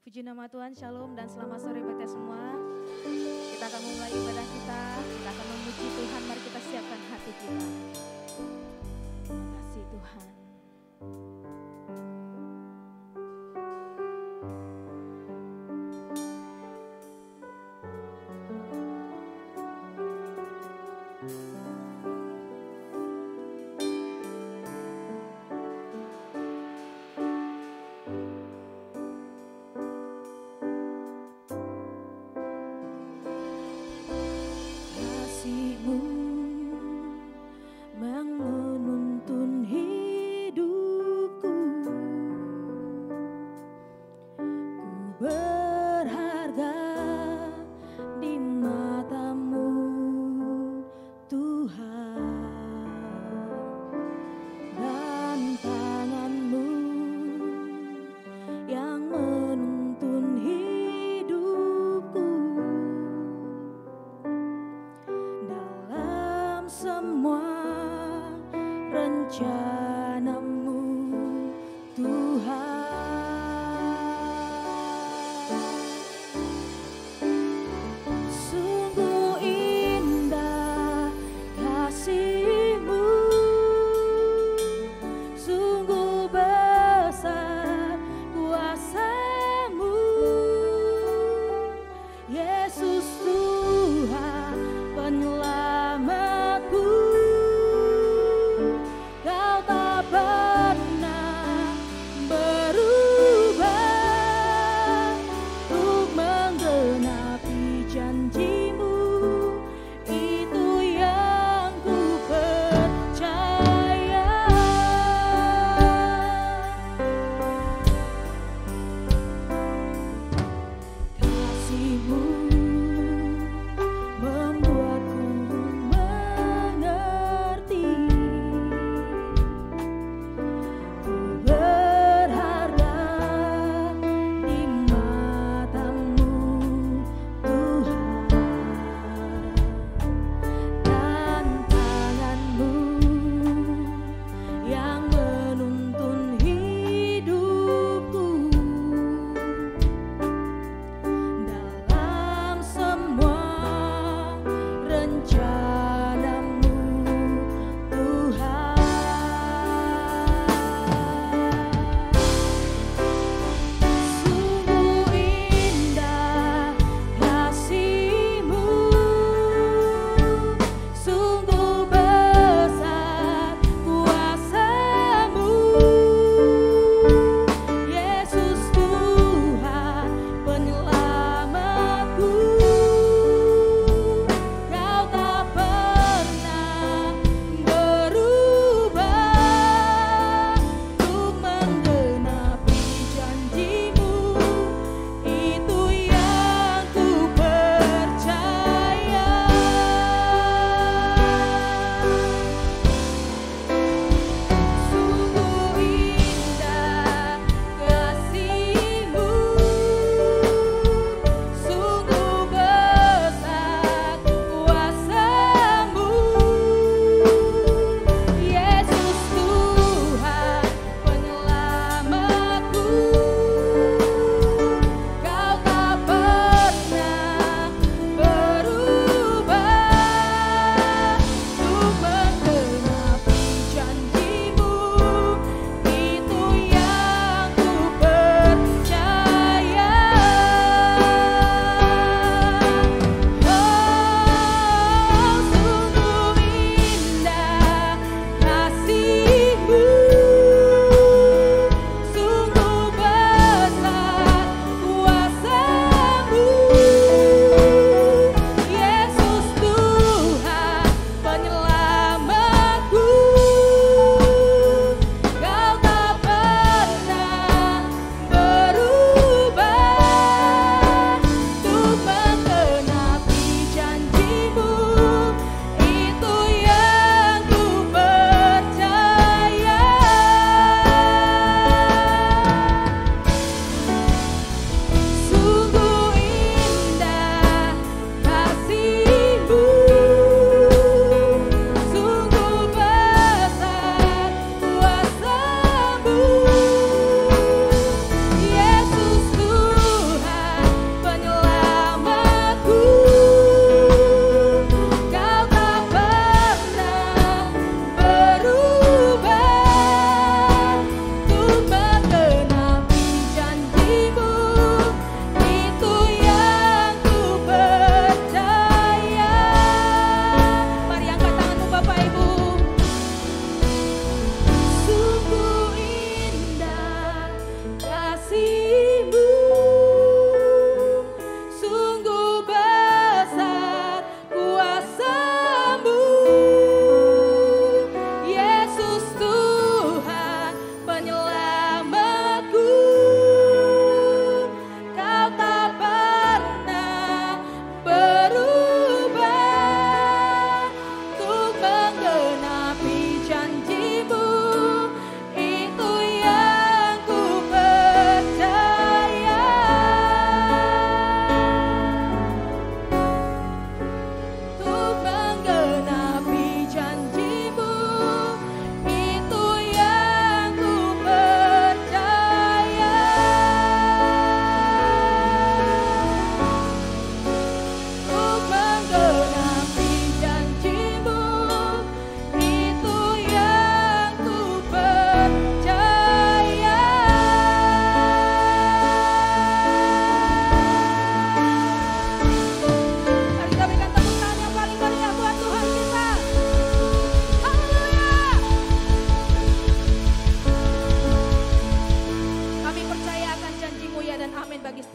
Puji nama Tuhan, Shalom dan selamat sore buat kita semua. Kita akan memulai ibadah kita akan memuji Tuhan, mari kita siapkan hati kita. Terima kasih Tuhan. Yang menuntun hidup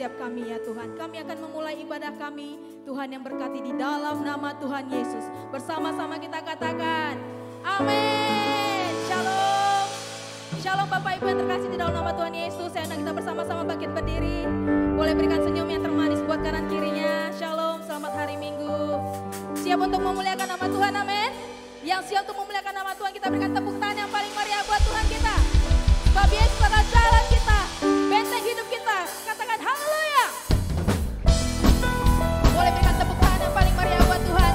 setiap kami ya Tuhan. Kami akan memulai ibadah kami, Tuhan yang berkati di dalam nama Tuhan Yesus. Bersama-sama kita katakan, amin. Shalom. Shalom Bapak Ibu yang terkasih di dalam nama Tuhan Yesus. Saya hendak kita bersama-sama bangkit berdiri. Boleh berikan senyum yang termanis buat kanan kirinya. Shalom, selamat hari Minggu. Siap untuk memuliakan nama Tuhan, amin. Yang siap untuk memuliakan nama Tuhan, kita berikan tepuk tangan yang paling meriah buat Tuhan kita. Sebab Yesus adalah jalan kita, benteng hidup kita. Katakan haleluya. Boleh berikan tepuk tangan yang paling meriah buat Tuhan.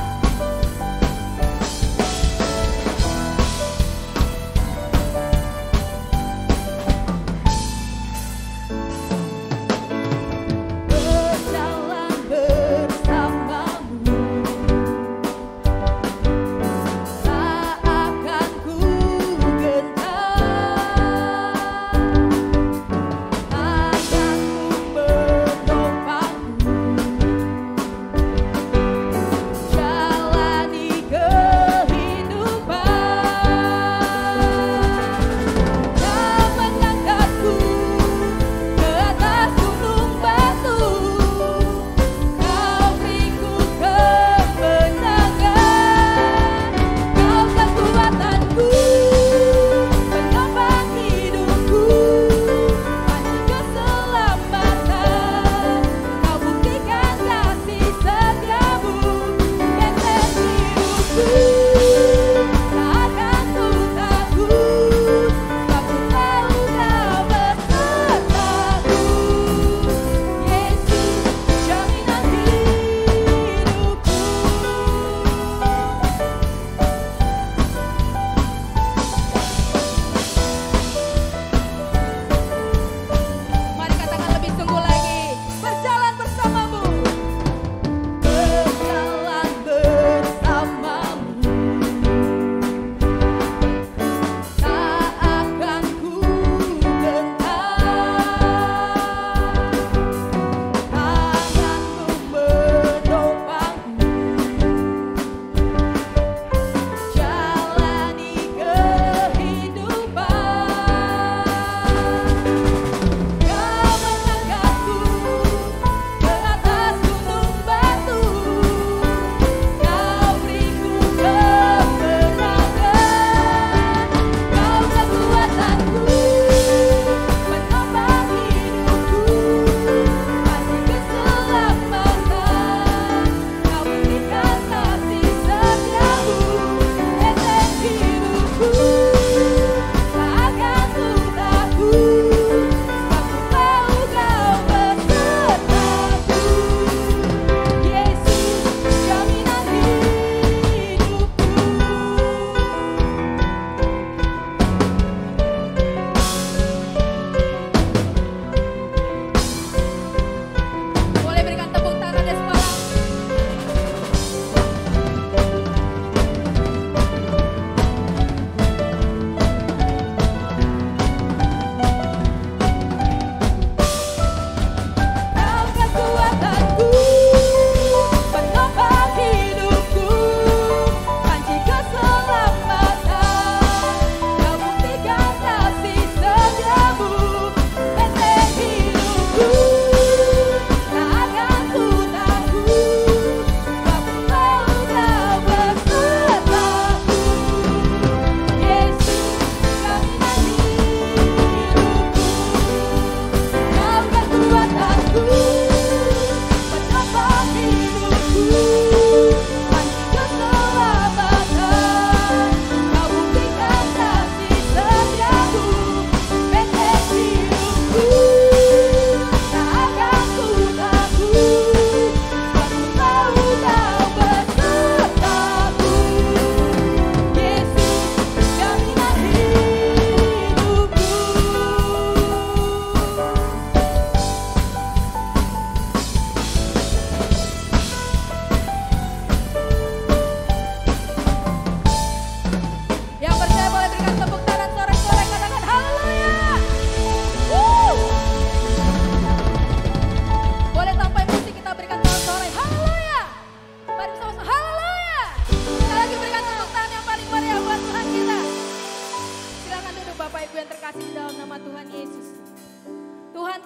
Berjalan bersamamu saat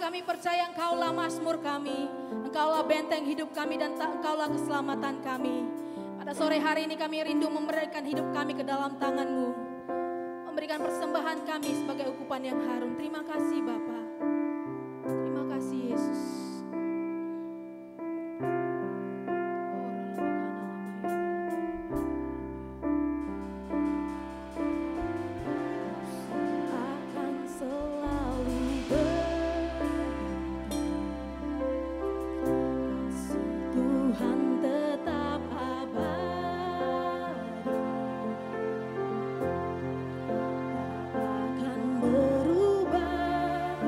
kami percaya Engkaulah mazmur kami, Engkaulah benteng hidup kami dan Engkaulah keselamatan kami. Pada sore hari ini kami rindu memberikan hidup kami ke dalam tangan-Mu, memberikan persembahan kami sebagai ukupan yang harum. Terima kasih Bapa, terima kasih Yesus. Berubah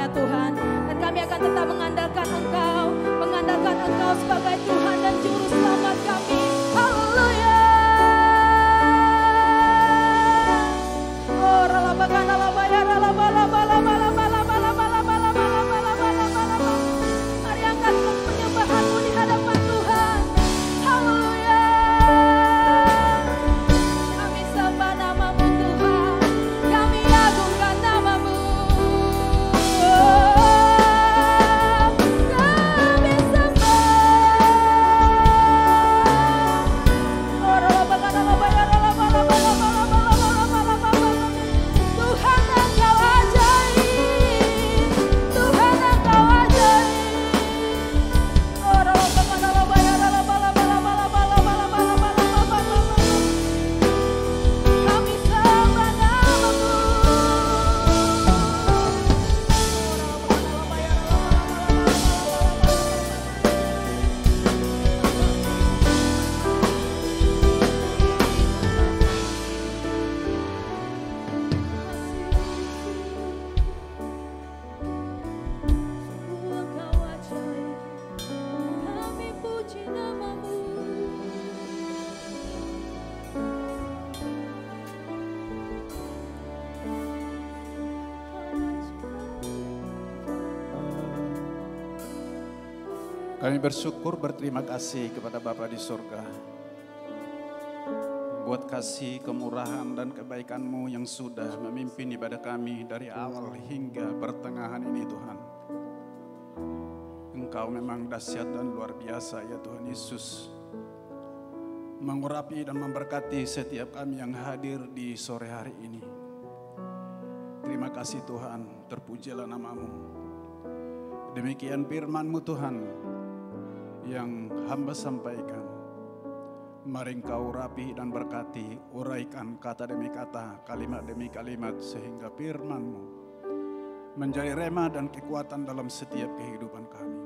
ya Tuhan. Dan kami akan tetap mengandalkan Engkau sebagai Tuhan dan Juru Selamat kami. Haleluya. Oh, ralabagana labaya mari angkat penyembahanmu di hadapan Tuhan. Haleluya. Kami sembah namamu Tuhan, kami agungkan namamu. Kami sembah. Oh, ralabagana labaya Tuhan Engkau ajaib, Tuhan Engkau ajaib. Oh, ralabagana labaya kami sembah namamu. Semua Kau ajaib, kami puji namamu. Kami bersyukur, berterima kasih kepada Bapa di surga buat kasih, kemurahan, dan kebaikan-Mu yang sudah memimpin ibadah kami dari awal hingga pertengahan ini Tuhan. Engkau memang dahsyat dan luar biasa ya Tuhan Yesus. Mengurapi dan memberkati setiap kami yang hadir di sore hari ini. Terima kasih Tuhan, terpujilah namamu. Demikian firman-Mu Tuhan yang hamba sampaikan. Mari Engkau urapi dan berkati, uraikan kata demi kata, kalimat demi kalimat, sehingga firman-Mu menjadi rema dan kekuatan dalam setiap kehidupan kami.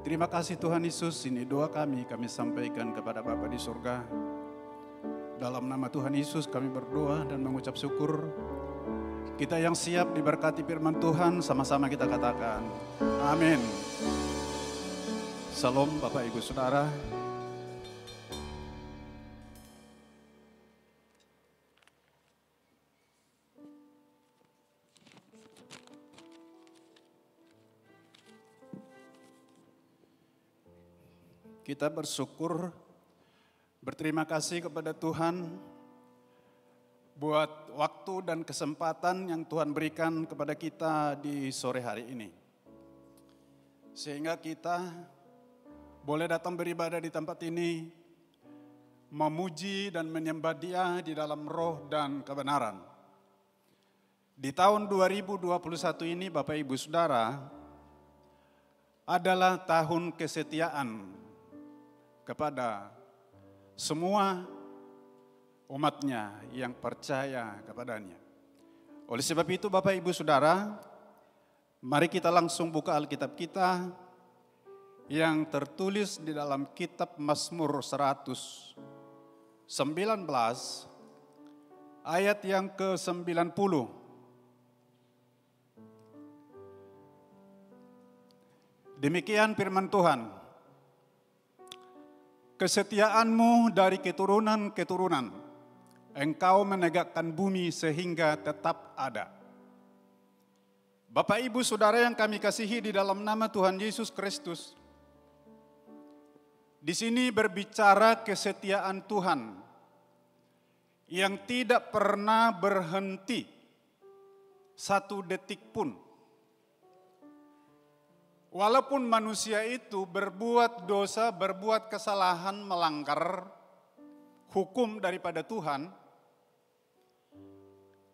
Terima kasih Tuhan Yesus, ini doa kami sampaikan kepada Bapa di surga. Dalam nama Tuhan Yesus kami berdoa dan mengucap syukur. Kita yang siap diberkati firman Tuhan, sama-sama kita katakan, amin. Salam Bapak Ibu Saudara. Kita bersyukur, berterima kasih kepada Tuhan buat waktu dan kesempatan yang Tuhan berikan kepada kita di sore hari ini. Sehingga kita boleh datang beribadah di tempat ini, memuji dan menyembah Dia di dalam roh dan kebenaran. Di tahun 2021 ini Bapak Ibu Saudara adalah tahun kesetiaan kepada semua umatnya yang percaya kepadanya. Oleh sebab itu Bapak Ibu Saudara, mari kita langsung buka Alkitab kita yang tertulis di dalam kitab Mazmur 119 ayat yang ke-90. Demikian firman Tuhan. Kesetiaan-Mu dari keturunan-keturunan, Engkau menegakkan bumi sehingga tetap ada. Bapak Ibu Saudara yang kami kasihi di dalam nama Tuhan Yesus Kristus, di sini berbicara kesetiaan Tuhan yang tidak pernah berhenti satu detik pun. Walaupun manusia itu berbuat dosa, berbuat kesalahan, melanggar hukum daripada Tuhan,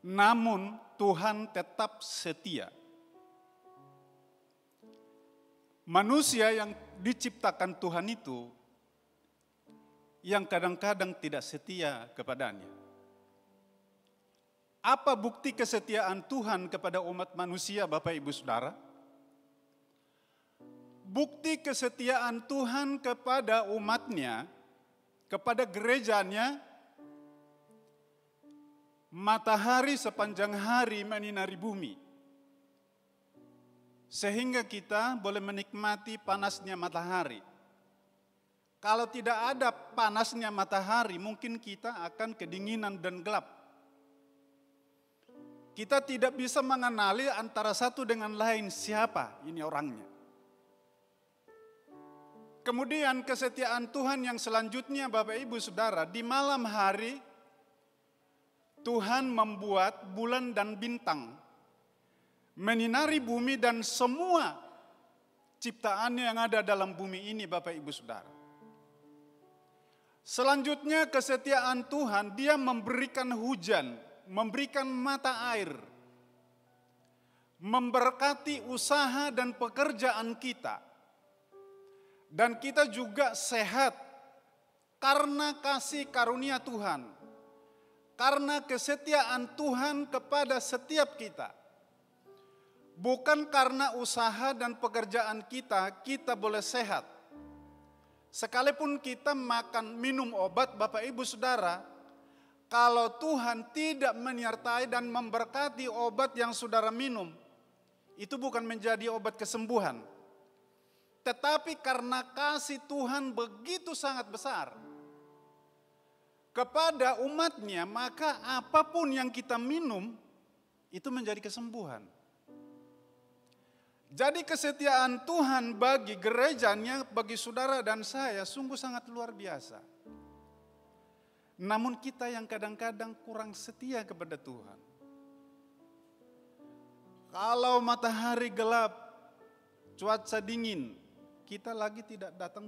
namun Tuhan tetap setia. Manusia yang diciptakan Tuhan itu, yang kadang-kadang tidak setia kepadanya. Apa bukti kesetiaan Tuhan kepada umat manusia, Bapak Ibu Saudara? Bukti kesetiaan Tuhan kepada umatnya, kepada gerejanya, matahari sepanjang hari menyinari bumi. sehingga kita boleh menikmati panasnya matahari. Kalau tidak ada panasnya matahari, mungkin kita akan kedinginan dan gelap. Kita tidak bisa mengenali antara satu dengan lain siapa ini orangnya. Kemudian kesetiaan Tuhan yang selanjutnya, Bapak Ibu Saudara, di malam hari Tuhan membuat bulan dan bintang menyinari bumi dan semua ciptaannya yang ada dalam bumi ini, Bapak Ibu Saudara. Selanjutnya kesetiaan Tuhan, Dia memberikan hujan, memberikan mata air, memberkati usaha dan pekerjaan kita. Dan kita juga sehat karena kasih karunia Tuhan, karena kesetiaan Tuhan kepada setiap kita. Bukan karena usaha dan pekerjaan kita boleh sehat. Sekalipun kita makan minum obat, Bapak Ibu Saudara, kalau Tuhan tidak menyertai dan memberkati obat yang saudara minum, itu bukan menjadi obat kesembuhan. Tetapi karena kasih Tuhan begitu sangat besar kepada umatnya, maka apapun yang kita minum, itu menjadi kesembuhan. Jadi kesetiaan Tuhan bagi gerejanya, bagi saudara dan saya sungguh sangat luar biasa. Namun kita yang kadang-kadang kurang setia kepada Tuhan. Kalau matahari gelap, cuaca dingin, kita lagi tidak datang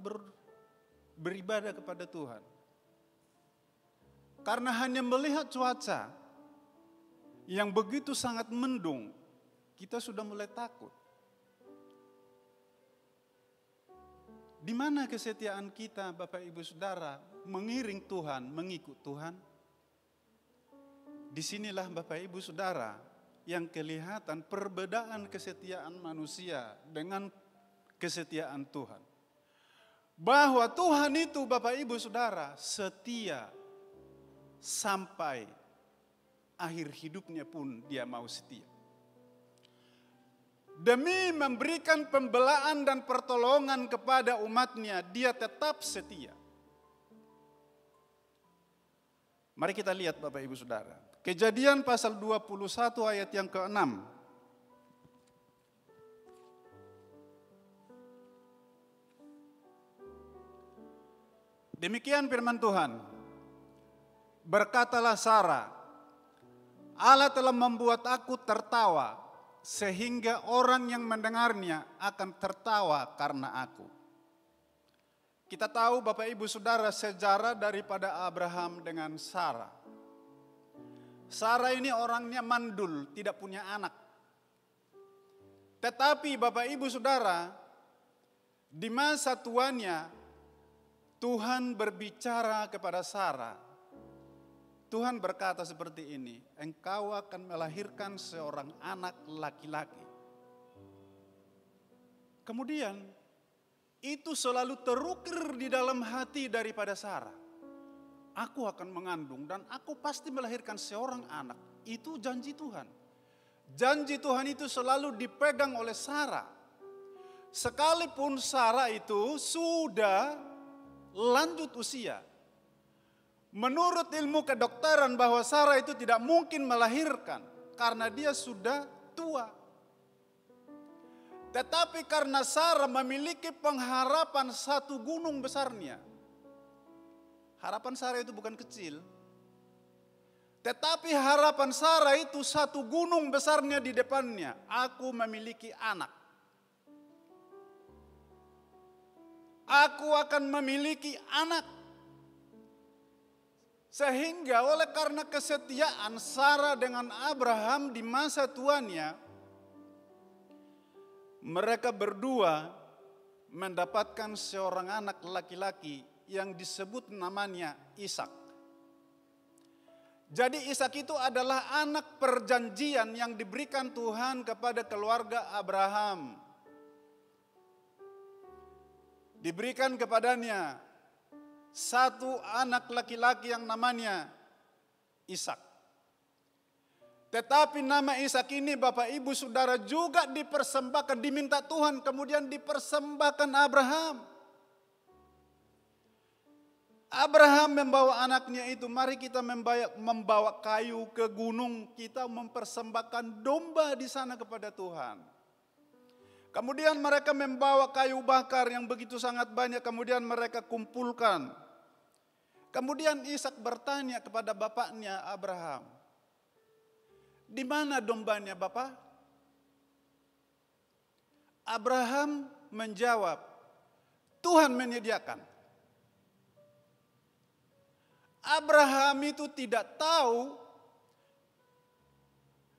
beribadah kepada Tuhan. Karena hanya melihat cuaca yang begitu sangat mendung, kita sudah mulai takut. Di mana kesetiaan kita, Bapak Ibu Saudara, mengiring Tuhan, mengikut Tuhan? Disinilah Bapak Ibu Saudara yang kelihatan perbedaan kesetiaan manusia dengan kesetiaan Tuhan. Bahwa Tuhan itu Bapak Ibu Saudara setia sampai akhir hidupnya pun Dia mau setia. Demi memberikan pembelaan dan pertolongan kepada umatnya, Dia tetap setia. Mari kita lihat Bapak Ibu Saudara. Kejadian pasal 21 ayat yang ke-6. Demikian firman Tuhan. Berkatalah Sarah, Allah telah membuat aku tertawa, sehingga orang yang mendengarnya akan tertawa karena aku. Kita tahu Bapak Ibu Saudara sejarah daripada Abraham dengan Sarah. Sarah ini orangnya mandul, tidak punya anak. Tetapi Bapak Ibu Saudara, di masa tuanya Tuhan berbicara kepada Sarah. Tuhan berkata seperti ini, engkau akan melahirkan seorang anak laki-laki. Kemudian itu selalu terukir di dalam hati daripada Sarah. Aku akan mengandung dan aku pasti melahirkan seorang anak. Itu janji Tuhan. Janji Tuhan itu selalu dipegang oleh Sarah. Sekalipun Sarah itu sudah lanjut usia. Menurut ilmu kedokteran bahwa Sarah itu tidak mungkin melahirkan karena dia sudah tua. Tetapi karena Sarah memiliki pengharapan satu gunung besarnya. Harapan Sarah itu bukan kecil. Tetapi harapan Sarah itu satu gunung besarnya di depannya. Aku memiliki anak. Aku akan memiliki anak. Sehingga oleh karena kesetiaan Sarah dengan Abraham di masa tuanya, mereka berdua mendapatkan seorang anak laki-laki yang disebut namanya Ishak. Jadi Ishak itu adalah anak perjanjian yang diberikan Tuhan kepada keluarga Abraham. Diberikan kepadanya satu anak laki-laki yang namanya Ishak. Tetapi nama Ishak ini Bapak Ibu Saudara juga dipersembahkan, diminta Tuhan, kemudian dipersembahkan Abraham. Abraham membawa anaknya itu, mari kita membawa kayu ke gunung, kita mempersembahkan domba di sana kepada Tuhan. Kemudian mereka membawa kayu bakar yang begitu sangat banyak, kemudian mereka kumpulkan. Kemudian Ishak bertanya kepada bapaknya Abraham, "Di mana dombanya, Bapak?" Abraham menjawab, "Tuhan menyediakan." Abraham itu tidak tahu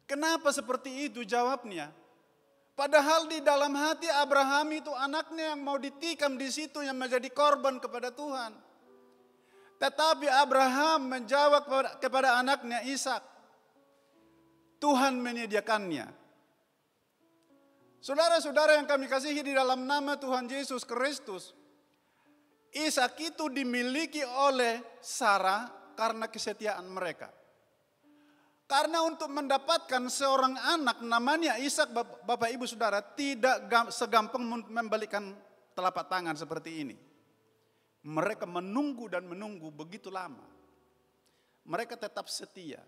kenapa seperti itu jawabnya. Padahal di dalam hati Abraham itu anaknya yang mau ditikam di situ yang menjadi korban kepada Tuhan. Tetapi Abraham menjawab kepada anaknya Ishak, Tuhan menyediakannya. Saudara-saudara yang kami kasihi di dalam nama Tuhan Yesus Kristus, Ishak itu dimiliki oleh Sarah karena kesetiaan mereka. Karena untuk mendapatkan seorang anak namanya Ishak, Bapak Ibu Saudara, tidak segampang membalikkan telapak tangan seperti ini. Mereka menunggu dan menunggu begitu lama. Mereka tetap setia.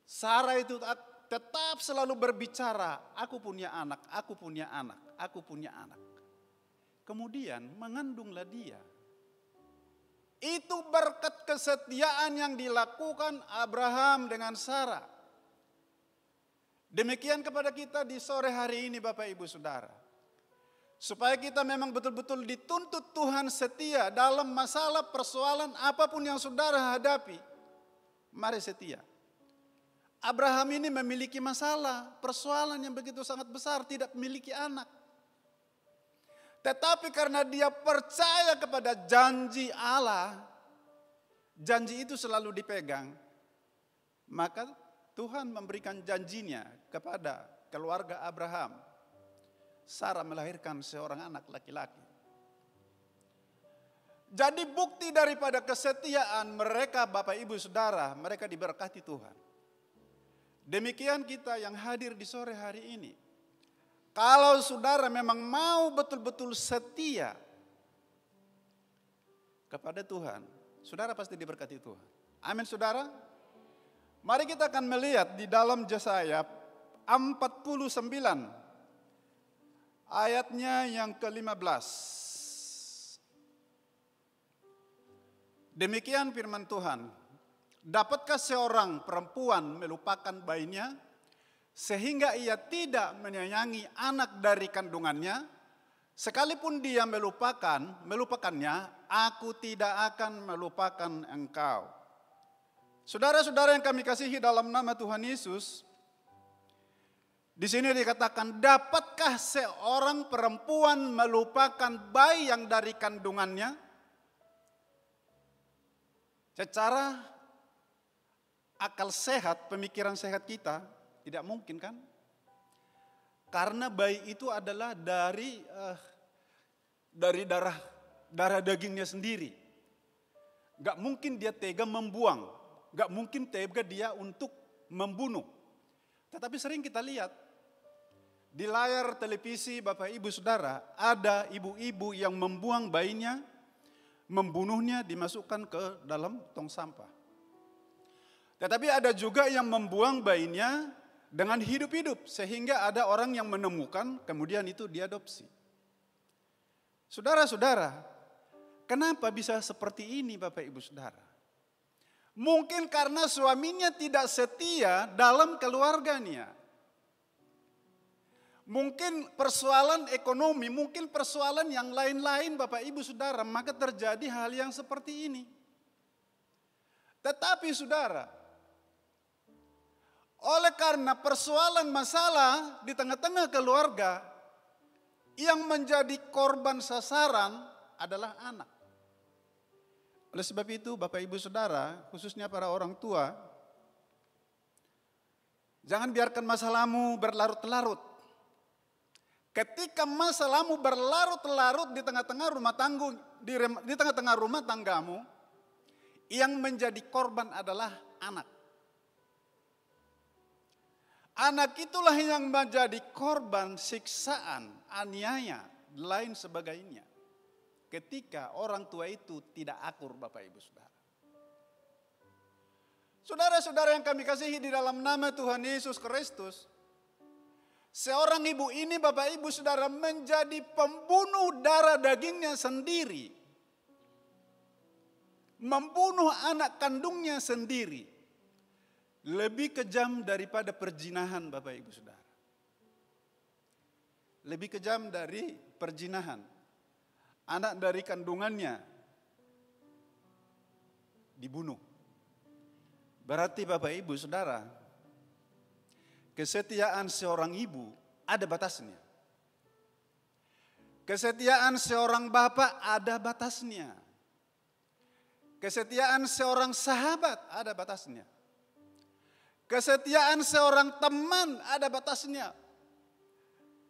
Sarah itu tetap selalu berbicara, aku punya anak, aku punya anak, aku punya anak. Kemudian mengandunglah dia. Itu berkat kesetiaan yang dilakukan Abraham dengan Sarah. Demikian kepada kita di sore hari ini Bapak Ibu Saudara. Supaya kita memang betul-betul dituntut Tuhan setia dalam masalah persoalan apapun yang saudara hadapi. Mari setia. Abraham ini memiliki masalah, persoalan yang begitu sangat besar, tidak memiliki anak. Tetapi karena dia percaya kepada janji Allah, janji itu selalu dipegang, maka Tuhan memberikan janjinya kepada keluarga Abraham. Sarah melahirkan seorang anak laki-laki. Jadi bukti daripada kesetiaan mereka Bapak Ibu Saudara, mereka diberkati Tuhan. Demikian kita yang hadir di sore hari ini. Kalau saudara memang mau betul-betul setia kepada Tuhan, saudara pasti diberkati Tuhan. Amin saudara. Mari kita akan melihat di dalam Yesaya 49 ayatnya yang ke-15. Demikian firman Tuhan. Dapatkah seorang perempuan melupakan bayinya sehingga ia tidak menyayangi anak dari kandungannya? Sekalipun dia melupakannya, aku tidak akan melupakan engkau. Saudara-saudara yang kami kasihi dalam nama Tuhan Yesus, di sini dikatakan, dapatkah seorang perempuan melupakan bayi yang dari kandungannya? Secara akal sehat, pemikiran sehat kita, tidak mungkin kan? Karena bayi itu adalah dari darah dagingnya sendiri. Gak mungkin dia tega membuang. Gak mungkin tega dia untuk membunuh. Tetapi sering kita lihat di layar televisi Bapak Ibu Saudara, ada ibu-ibu yang membuang bayinya, membunuhnya, dimasukkan ke dalam tong sampah. Tetapi ada juga yang membuang bayinya dengan hidup-hidup, sehingga ada orang yang menemukan, kemudian itu diadopsi. Saudara-saudara, kenapa bisa seperti ini Bapak Ibu Saudara? Mungkin karena suaminya tidak setia dalam keluarganya. Mungkin persoalan ekonomi, mungkin persoalan yang lain-lain Bapak Ibu Saudara, maka terjadi hal yang seperti ini. Tetapi saudara, oleh karena persoalan masalah di tengah-tengah keluarga, yang menjadi korban sasaran adalah anak. Oleh sebab itu Bapak Ibu Saudara, khususnya para orang tua, jangan biarkan masalahmu berlarut-larut. Ketika masalahmu berlarut-larut di tengah-tengah rumah tanggamu, yang menjadi korban adalah anak. Anak itulah yang menjadi korban siksaan, aniaya, lain sebagainya. Ketika orang tua itu tidak akur, Bapak Ibu Saudara. Saudara-saudara yang kami kasihi di dalam nama Tuhan Yesus Kristus, seorang ibu ini, Bapak Ibu Saudara, menjadi pembunuh darah dagingnya sendiri. Membunuh anak kandungnya sendiri. Lebih kejam daripada perzinahan, Bapak Ibu Saudara. Lebih kejam dari perzinahan. Anak dari kandungannya dibunuh. Berarti Bapak Ibu Saudara, kesetiaan seorang ibu ada batasnya. Kesetiaan seorang bapak ada batasnya. Kesetiaan seorang sahabat ada batasnya. Kesetiaan seorang teman ada batasnya.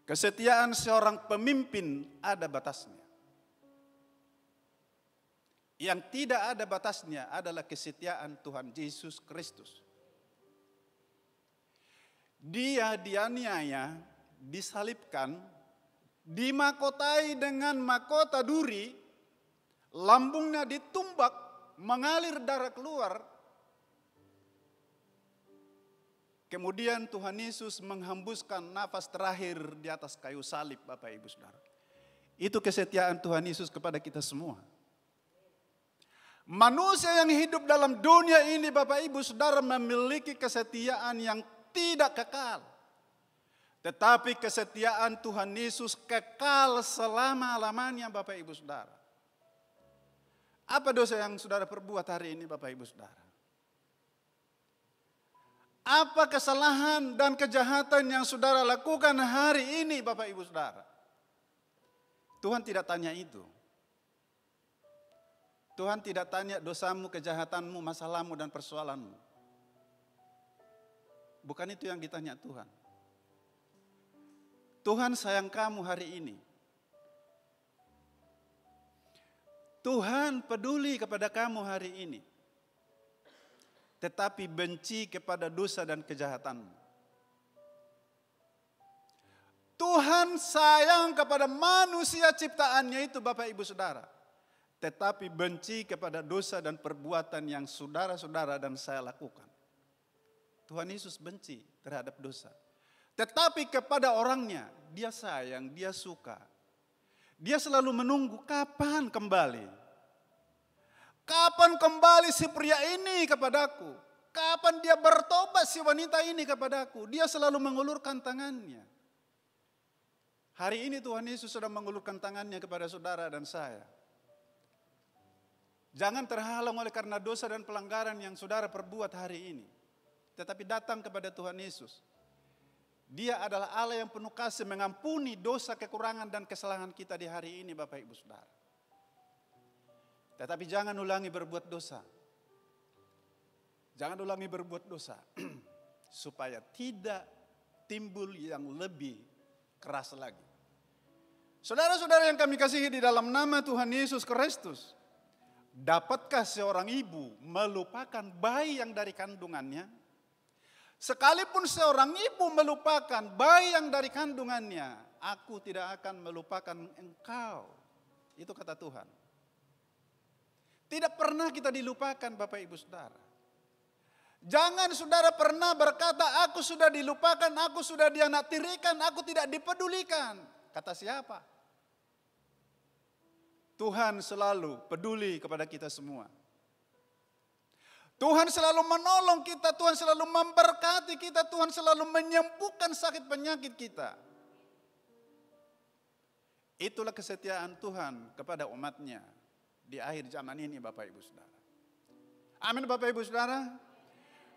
Kesetiaan seorang pemimpin ada batasnya. Yang tidak ada batasnya adalah kesetiaan Tuhan Yesus Kristus. Dia dianiaya, disalibkan, dimakotai dengan mahkota duri, lambungnya ditumbak, mengalir darah keluar. Kemudian Tuhan Yesus menghembuskan nafas terakhir di atas kayu salib, Bapak Ibu Saudara. Itu kesetiaan Tuhan Yesus kepada kita semua. Manusia yang hidup dalam dunia ini, Bapak Ibu Saudara, memiliki kesetiaan yang tidak kekal. Tetapi kesetiaan Tuhan Yesus kekal selama-lamanya, Bapak Ibu Saudara. Apa dosa yang saudara perbuat hari ini, Bapak Ibu Saudara? Apa kesalahan dan kejahatan yang saudara lakukan hari ini, Bapak Ibu Saudara? Tuhan tidak tanya itu. Tuhan tidak tanya dosamu, kejahatanmu, masalahmu, dan persoalanmu. Bukan itu yang ditanya Tuhan. Tuhan sayang kamu hari ini. Tuhan peduli kepada kamu hari ini. Tetapi benci kepada dosa dan kejahatanmu. Tuhan sayang kepada manusia ciptaannya itu, Bapak Ibu Saudara. Tetapi benci kepada dosa dan perbuatan yang saudara-saudara dan saya lakukan. Tuhan Yesus benci terhadap dosa. Tetapi kepada orangnya, dia sayang, dia suka. Dia selalu menunggu kapan kembali. Kapan kembali si pria ini kepadaku? Kapan dia bertobat si wanita ini kepadaku? Dia selalu mengulurkan tangannya. Hari ini Tuhan Yesus sudah mengulurkan tangannya kepada saudara dan saya. Jangan terhalang oleh karena dosa dan pelanggaran yang saudara perbuat hari ini. Tetapi datang kepada Tuhan Yesus. Dia adalah Allah yang penuh kasih, mengampuni dosa, kekurangan dan kesalahan kita di hari ini, Bapak Ibu Saudara. Tetapi jangan ulangi berbuat dosa. Jangan ulangi berbuat dosa. Supaya tidak timbul yang lebih keras lagi. Saudara-saudara yang kami kasihi di dalam nama Tuhan Yesus Kristus. Dapatkah seorang ibu melupakan bayi yang dari kandungannya? Sekalipun seorang ibu melupakan bayi yang dari kandungannya, aku tidak akan melupakan engkau. Itu kata Tuhan. Tidak pernah kita dilupakan, Bapak Ibu Saudara. Jangan saudara pernah berkata, aku sudah dilupakan, aku sudah dianaktirikan, aku tidak dipedulikan. Kata siapa? Tuhan selalu peduli kepada kita semua. Tuhan selalu menolong kita, Tuhan selalu memberkati kita, Tuhan selalu menyembuhkan sakit penyakit kita. Itulah kesetiaan Tuhan kepada umatnya di akhir zaman ini, Bapak Ibu Saudara. Amin, Bapak Ibu Saudara.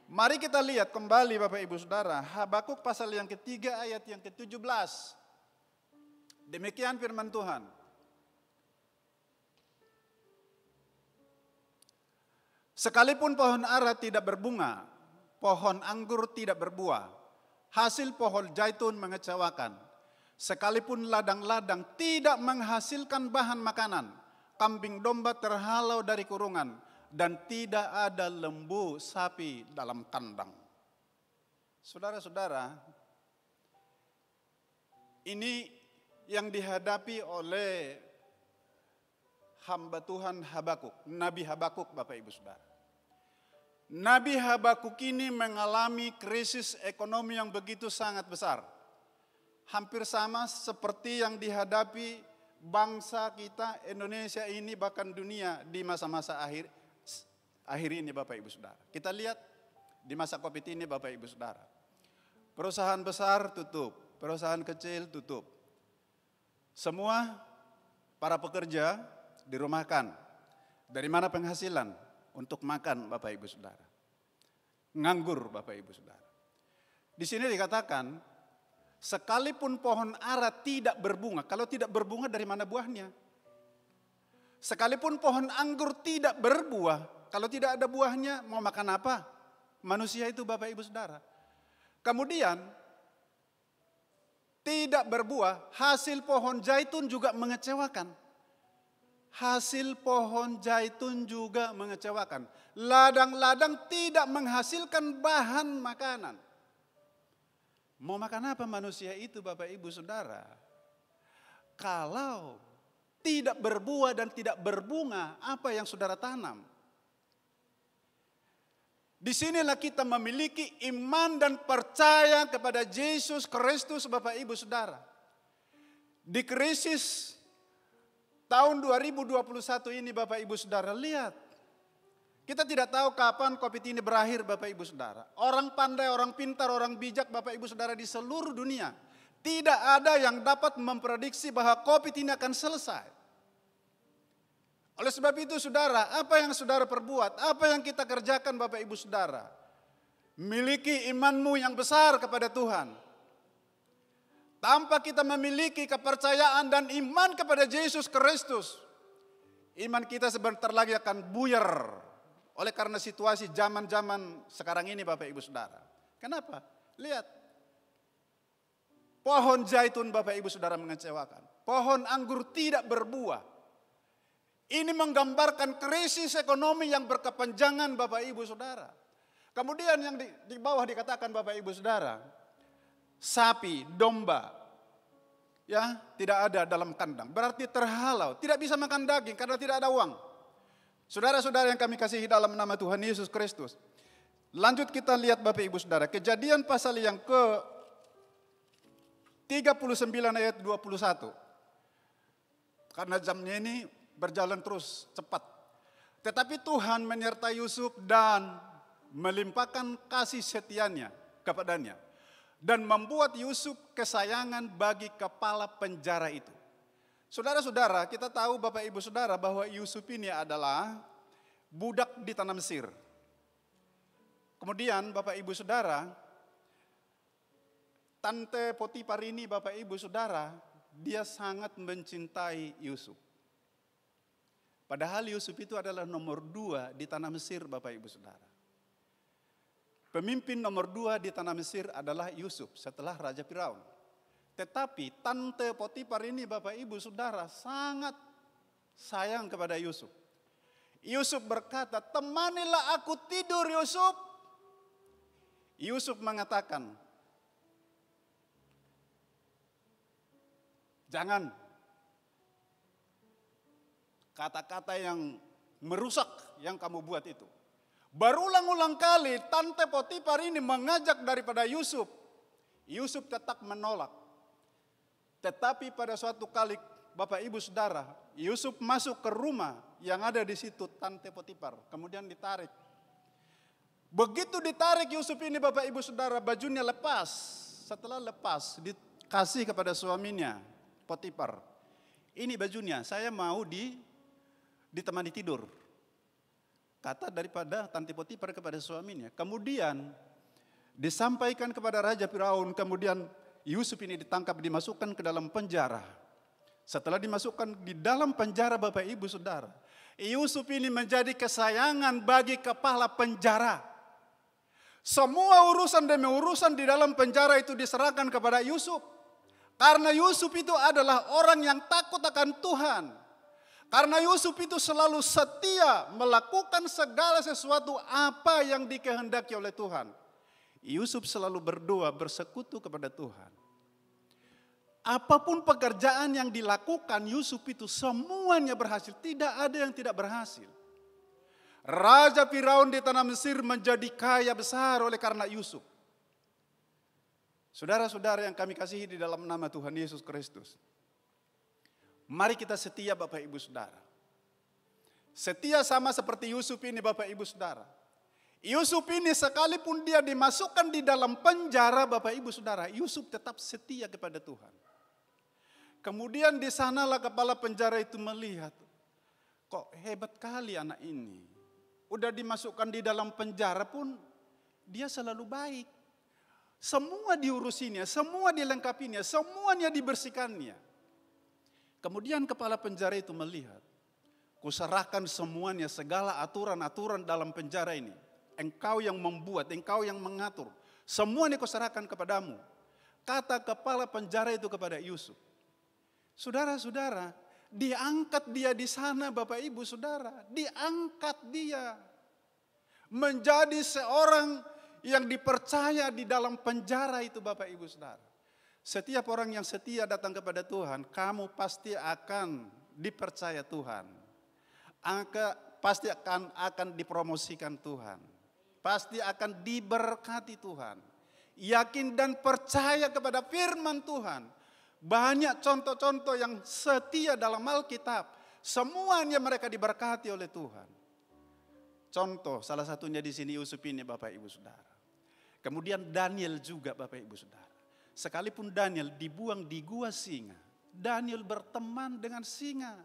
Mari kita lihat kembali, Bapak Ibu Saudara, Habakuk pasal yang ketiga ayat yang ke-17. Demikian firman Tuhan. Sekalipun pohon ara tidak berbunga, pohon anggur tidak berbuah, hasil pohon zaitun mengecewakan. Sekalipun ladang-ladang tidak menghasilkan bahan makanan, kambing domba terhalau dari kurungan, dan tidak ada lembu sapi dalam kandang. Saudara-saudara, ini yang dihadapi oleh hamba Tuhan Habakuk, Nabi Habakuk, Bapak Ibu Saudara. Nabi Habakuk ini mengalami krisis ekonomi yang begitu sangat besar. Hampir sama seperti yang dihadapi bangsa kita Indonesia ini, bahkan dunia di masa-masa akhir ini Bapak Ibu Saudara. Kita lihat di masa Covid ini Bapak Ibu Saudara. Perusahaan besar tutup, perusahaan kecil tutup. Semua para pekerja dirumahkan. Dari mana penghasilan? Untuk makan Bapak Ibu Saudara. Nganggur Bapak Ibu Saudara. Di sini dikatakan, sekalipun pohon ara tidak berbunga. Kalau tidak berbunga dari mana buahnya? Sekalipun pohon anggur tidak berbuah. Kalau tidak ada buahnya mau makan apa? Manusia itu Bapak Ibu Saudara. Kemudian tidak berbuah, hasil pohon zaitun juga mengecewakan. Hasil pohon zaitun juga mengecewakan. Ladang-ladang tidak menghasilkan bahan makanan. Mau makan apa manusia itu Bapak Ibu Saudara? Kalau tidak berbuah dan tidak berbunga, apa yang saudara tanam? Disinilah kita memiliki iman dan percaya kepada Yesus Kristus Bapak Ibu Saudara. Di krisis tahun 2021 ini Bapak Ibu Saudara, lihat. Kita tidak tahu kapan Covid ini berakhir Bapak Ibu Saudara. Orang pandai, orang pintar, orang bijak Bapak Ibu Saudara di seluruh dunia. Tidak ada yang dapat memprediksi bahwa Covid ini akan selesai. Oleh sebab itu saudara, apa yang saudara perbuat, apa yang kita kerjakan Bapak Ibu Saudara. Miliki imanmu yang besar kepada Tuhan. Tanpa kita memiliki kepercayaan dan iman kepada Yesus Kristus, iman kita sebentar lagi akan buyar. Oleh karena situasi zaman-zaman sekarang ini Bapak Ibu Saudara. Kenapa? Lihat. Pohon zaitun Bapak Ibu Saudara mengecewakan. Pohon anggur tidak berbuah. Ini menggambarkan krisis ekonomi yang berkepanjangan Bapak Ibu Saudara. Kemudian yang di bawah dikatakan Bapak Ibu Saudara. Sapi, domba. Ya, tidak ada dalam kandang. Berarti terhalau. Tidak bisa makan daging karena tidak ada uang. Saudara-saudara yang kami kasihi dalam nama Tuhan Yesus Kristus. Lanjut kita lihat Bapak Ibu Saudara. Kejadian pasal yang ke 39 ayat 21. Karena jamnya ini berjalan terus cepat. Tetapi Tuhan menyertai Yusuf dan melimpahkan kasih setianya kepadanya. Dan membuat Yusuf kesayangan bagi kepala penjara itu. Saudara-saudara, kita tahu Bapak Ibu Saudara bahwa Yusuf ini adalah budak di tanah Mesir. Kemudian Bapak Ibu Saudara, Tante Potifar ini Bapak Ibu Saudara, dia sangat mencintai Yusuf. Padahal Yusuf itu adalah nomor 2 di tanah Mesir Bapak Ibu Saudara. Pemimpin nomor 2 di tanah Mesir adalah Yusuf setelah Raja Firaun. Tetapi Tante Potifar ini Bapak Ibu Saudara sangat sayang kepada Yusuf. Yusuf berkata, temanilah aku tidur Yusuf. Yusuf mengatakan, jangan. Kata-kata yang merusak yang kamu buat itu. Berulang-ulang kali Tante Potifar ini mengajak daripada Yusuf. Yusuf tetap menolak. Tetapi pada suatu kali Bapak Ibu Saudara, Yusuf masuk ke rumah yang ada di situ Tante Potifar. Kemudian ditarik. Begitu ditarik Yusuf ini Bapak Ibu Saudara, bajunya lepas. Setelah lepas dikasih kepada suaminya Potifar. Ini bajunya, saya mau ditemani tidur. Kata daripada Tante Potifar kepada suaminya. Kemudian disampaikan kepada Raja Firaun. Kemudian Yusuf ini ditangkap, dimasukkan ke dalam penjara. Setelah dimasukkan di dalam penjara Bapak Ibu Saudara, Yusuf ini menjadi kesayangan bagi kepala penjara. Semua urusan demi urusan di dalam penjara itu diserahkan kepada Yusuf. Karena Yusuf itu adalah orang yang takut akan Tuhan. Karena Yusuf itu selalu setia melakukan segala sesuatu apa yang dikehendaki oleh Tuhan. Yusuf selalu berdoa, bersekutu kepada Tuhan. Apapun pekerjaan yang dilakukan Yusuf itu semuanya berhasil. Tidak ada yang tidak berhasil. Raja Firaun di tanah Mesir menjadi kaya besar oleh karena Yusuf. Saudara-saudara yang kami kasihi di dalam nama Tuhan Yesus Kristus. Mari kita setia Bapak Ibu Saudara. Setia sama seperti Yusuf ini Bapak Ibu Saudara. Yusuf ini sekalipun dia dimasukkan di dalam penjara Bapak Ibu Saudara, Yusuf tetap setia kepada Tuhan. Kemudian di sanalah kepala penjara itu melihat, kok hebat kali anak ini. Udah dimasukkan di dalam penjara pun dia selalu baik. Semua diurusinya, semua dilengkapinya, semuanya dibersihkannya. Kemudian kepala penjara itu melihat, kuserahkan semuanya, segala aturan-aturan dalam penjara ini. Engkau yang membuat, engkau yang mengatur. Semuanya kuserahkan kepadamu. Kata kepala penjara itu kepada Yusuf. Saudara-saudara, diangkat dia di sana Bapak Ibu Saudara. Diangkat dia. Menjadi seorang yang dipercaya di dalam penjara itu Bapak Ibu Saudara. Setiap orang yang setia datang kepada Tuhan, kamu pasti akan dipercaya Tuhan. Pasti akan dipromosikan Tuhan. Pasti akan diberkati Tuhan. Yakin dan percaya kepada firman Tuhan. Banyak contoh-contoh yang setia dalam Alkitab. Semuanya mereka diberkati oleh Tuhan. Contoh salah satunya di sini Yusuf ini Bapak Ibu Saudara. Kemudian Daniel juga Bapak Ibu Saudara. Sekalipun Daniel dibuang di gua singa, Daniel berteman dengan singa.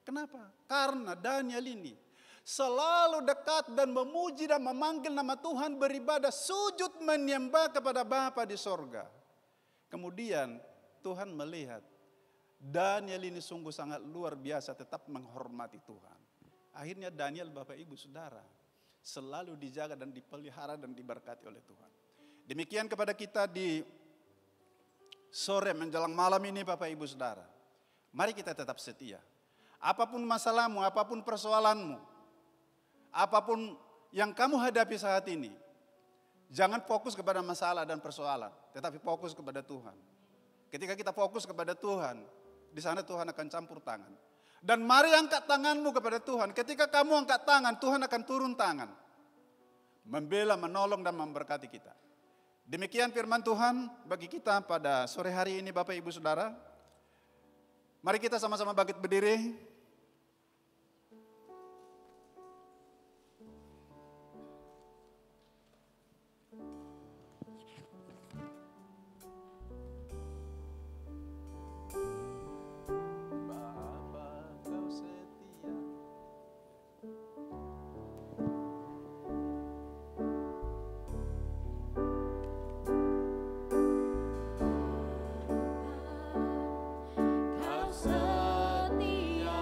Kenapa? Karena Daniel ini selalu dekat dan memuji dan memanggil nama Tuhan, beribadah, sujud menyembah kepada Bapa di sorga. Kemudian Tuhan melihat Daniel ini sungguh sangat luar biasa, tetap menghormati Tuhan. Akhirnya Daniel Bapak Ibu Saudara selalu dijaga dan dipelihara dan diberkati oleh Tuhan. Demikian kepada kita di sore menjelang malam ini Bapak Ibu Saudara. Mari kita tetap setia. Apapun masalahmu, apapun persoalanmu, apapun yang kamu hadapi saat ini, jangan fokus kepada masalah dan persoalan, tetapi fokus kepada Tuhan. Ketika kita fokus kepada Tuhan, di sana Tuhan akan campur tangan. Dan mari angkat tanganmu kepada Tuhan. Ketika kamu angkat tangan, Tuhan akan turun tangan. Membela, menolong dan memberkati kita. Demikian firman Tuhan bagi kita pada sore hari ini Bapak Ibu Saudara. Mari kita sama-sama bangkit berdiri. Kau setia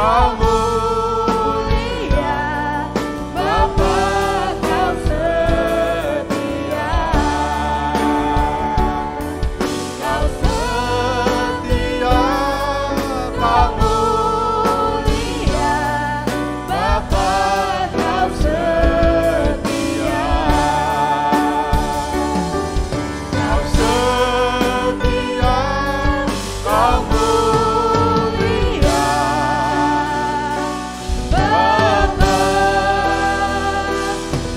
Kau mulia, Bapa Kau setia. Kau setia, Kau mulia, Bapa Kau setia. Kau setia, Kau mulia, Bapa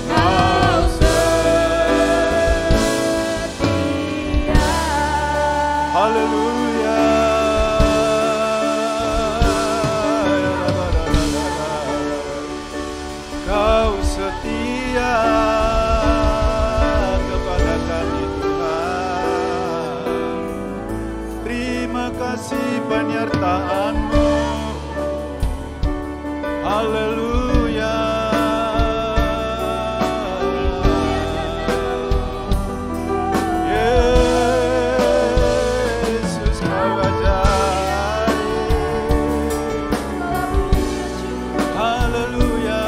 Kau setia. Haleluya. Kau setia kepada kami Tuhan. Terima kasih penyertaan-Mu. Haleluya. Yesus Kau ajaib. Haleluya.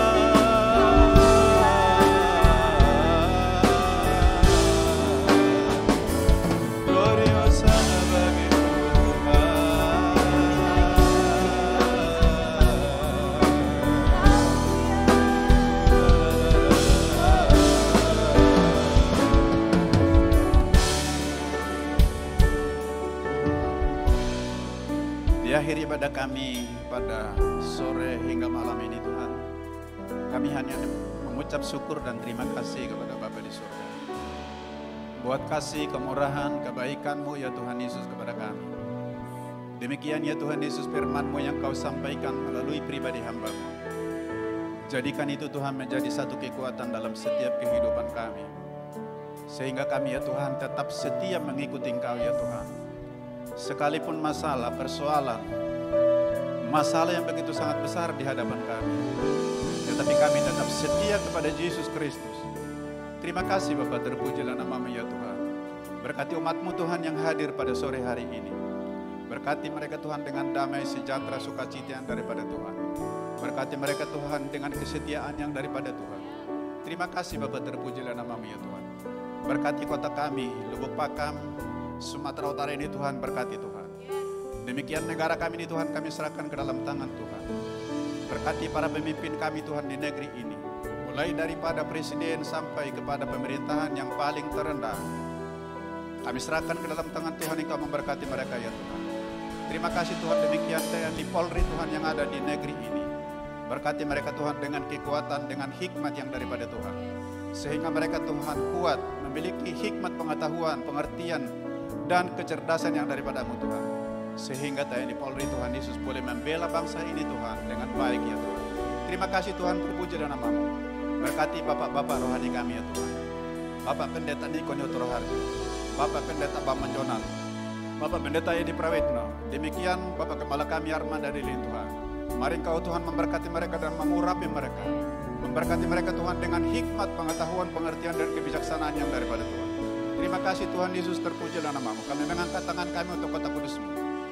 Gloria Hosana bagi Tuhan. Di akhir ibadah kami pada sore hingga malam ini Tuhan, kami hanya mengucap syukur dan terima kasih kepada Bapa di surga buat kasih, kemurahan, kebaikan-Mu ya Tuhan Yesus kepada kami. Demikian ya Tuhan Yesus, firman-Mu yang Kau sampaikan melalui pribadi hamba-Mu. Jadikan itu Tuhan menjadi satu kekuatan dalam setiap kehidupan kami. Sehingga kami ya Tuhan tetap setia mengikuti Engkau ya Tuhan. Sekalipun masalah, persoalan, masalah yang begitu sangat besar di hadapan kami, tetapi kami tetap setia kepada Yesus Kristus. Terima kasih Bapa, terpujilah nama-Mu ya Tuhan. Berkati umat-Mu Tuhan yang hadir pada sore hari ini. Berkati mereka Tuhan dengan damai, sejahtera, sukacita yang daripada Tuhan. Berkati mereka Tuhan dengan kesetiaan yang daripada Tuhan. Terima kasih Bapa, terpujilah nama-Mu ya Tuhan. Berkati kota kami, Lubuk Pakam, Sumatera Utara ini Tuhan, berkati Tuhan. Demikian negara kami ini Tuhan, kami serahkan ke dalam tangan Tuhan. Berkati para pemimpin kami Tuhan di negeri ini. Mulai daripada presiden sampai kepada pemerintahan yang paling terendah. Kami serahkan ke dalam tangan Tuhan, Engkau memberkati mereka ya Tuhan. Terima kasih Tuhan, demikian TNI Polri Tuhan yang ada di negeri ini. Berkati mereka Tuhan dengan kekuatan, dengan hikmat yang daripada Tuhan. Sehingga mereka Tuhan kuat, memiliki hikmat pengetahuan, pengertian, dan kecerdasan yang daripada-Mu Tuhan. Sehingga TNI Polri Tuhan Yesus boleh membela bangsa ini Tuhan dengan baik ya Tuhan. Terima kasih Tuhan, terpuji dalam nama-Mu. Berkati bapak-bapak rohani kami ya Tuhan. Bapak Pendeta Niko Nyotoro Harjo, Bapak Pendeta Bambang Jonan, Bapak Pendeta Edi Prawetno. Demikian Bapak Kepala kami Armanda Dilin Tuhan. Mari Engkau Tuhan memberkati mereka dan mengurapi mereka. Memberkati mereka Tuhan dengan hikmat, pengetahuan, pengertian, dan kebijaksanaan yang daripada Tuhan. Terima kasih Tuhan Yesus, terpujilah nama-Mu. Kami mengangkat tangan kami untuk kota kudus-Mu.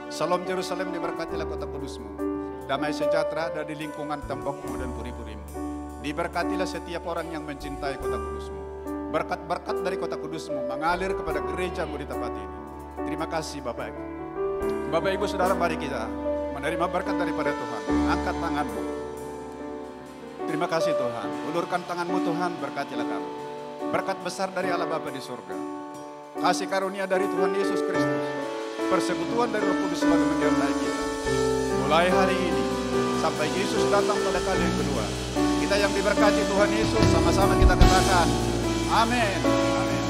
Salam Yerusalem, diberkatilah kota kudus-Mu. Damai sejahtera ada di lingkungan tembok-Mu dan puri-puri-Mu. Diberkatilah setiap orang yang mencintai kota kudus-Mu. Berkat-berkat dari kota kudus-Mu mengalir kepada gereja-Mu di tempat ini. Terima kasih Bapak Ibu. Bapak Ibu Saudara, mari kita menerima berkat daripada Tuhan. Angkat tanganmu. Terima kasih Tuhan. Ulurkan tanganmu Tuhan, berkatilah kami. Berkat besar dari Allah Bapa di surga. Kasih karunia dari Tuhan Yesus Kristus. Persekutuan dari Roh Kudus selalu menyertai kita. Mulai hari ini sampai Yesus datang pada kali yang kedua. Kita yang diberkati Tuhan Yesus, sama-sama kita katakan amin. Amin.